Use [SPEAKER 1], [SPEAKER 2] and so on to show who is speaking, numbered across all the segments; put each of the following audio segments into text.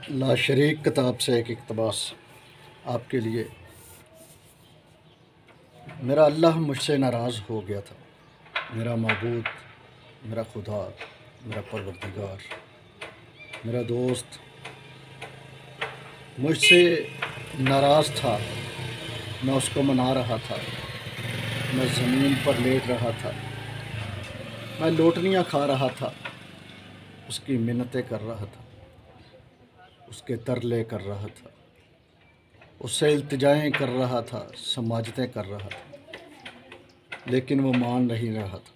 [SPEAKER 1] لا شریک کتاب سے ایک اقتباس آپ کے لیے۔ میرا اللہ مجھ سے ناراض ہو گیا تھا، میرا معبود، میرا خدا، میرا پروردگار، میرا دوست مجھ سے ناراض تھا۔ میں اس کو منا رہا تھا، میں زمین پر لیٹ رہا تھا، میں لوٹنیاں کھا رہا تھا، اس کی منتیں کر رہا تھا، اس کے ترلے کر رہا تھا، اس سے التجائیں کر رہا تھا، سماجتیں کر رہا تھا، لیکن وہ مان نہیں رہا تھا۔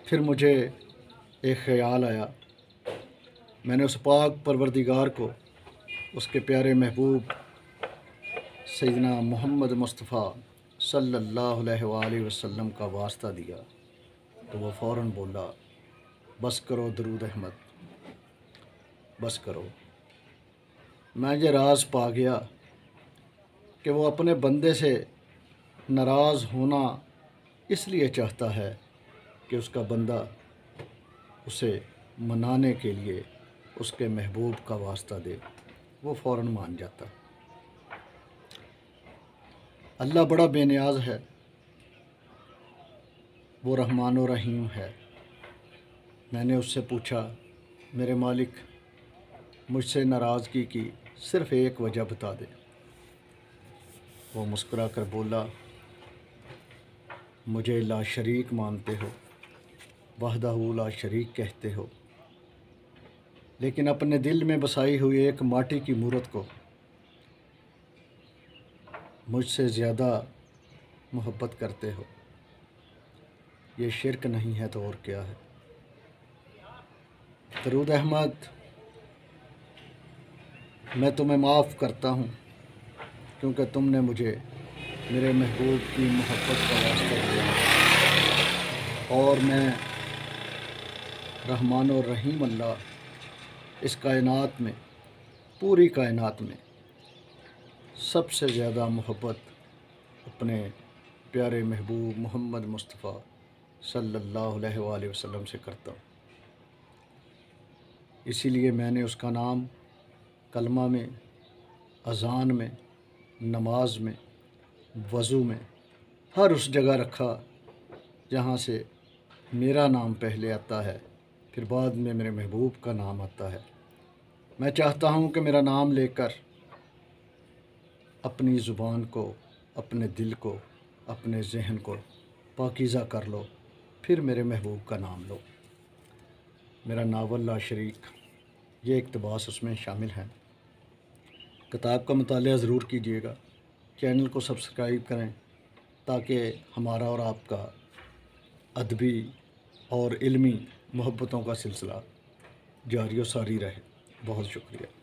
[SPEAKER 1] پھر مجھے ایک خیال آیا، میں نے اس پاک پروردگار کو، اس کے پیارے محبوب سیدنا محمد مصطفیٰ صلی اللہ علیہ وآلہ وسلم کا واسطہ دیا، تو وہ فوراً بولا، بس کرو درود احمد، بس کرو۔ میں یہ راز پا گیا کہ وہ اپنے بندے سے ناراض ہونا اس لیے چاہتا ہے کہ اس کا بندہ اسے منانے کے لیے اس کے محبوب کا واسطہ دے، وہ فوراً مان جاتا ہے۔ اللہ بڑا بے نیاز ہے، وہ رحمان و رحیم ہے۔ میں نے اس سے پوچھا، میرے مالک، مجھ سے ناراضگی کی صرف ایک وجہ بتا دے۔ وہ مسکرا کر بولا، مجھے لا شریک مانتے ہو، وحدہ لا شریک کہتے ہو، لیکن اپنے دل میں بسائی ہوئی ایک ماٹی کی مورت کو مجھ سے زیادہ محبت کرتے ہو۔ یہ شرک نہیں ہے تو اور کیا ہے؟ درود احمد، میں تمہیں معاف کرتا ہوں کیونکہ تم نے مجھے میرے محبوب کی محبت کا واسطہ دیا، اور میں رحمان و رحیم اللہ اس کائنات میں، پوری کائنات میں سب سے زیادہ محبت اپنے پیارے محبوب محمد مصطفیٰ صلی اللہ علیہ وآلہ وسلم سے کرتا ہوں۔ اسی لیے میں نے اس کا نام کلمہ میں، اذان میں، نماز میں، وضو میں، ہر اس جگہ رکھا جہاں سے میرا نام پہلے آتا ہے، پھر بعد میں میرے محبوب کا نام آتا ہے۔ میں چاہتا ہوں کہ میرا نام لے کر اپنی زبان کو، اپنے دل کو، اپنے ذہن کو پاکیزہ کر لو، پھر میرے محبوب کا نام لو۔ میرا ناول لا شریک، یہ اقتباس اس میں شامل ہیں۔ کتاب کا مطالعہ ضرور کیجیے گا، چینل کو سبسکرائب کریں تاکہ ہمارا اور آپ کا ادبی اور علمی محبتوں کا سلسلہ جاری و ساری رہے۔ بہت شکریہ۔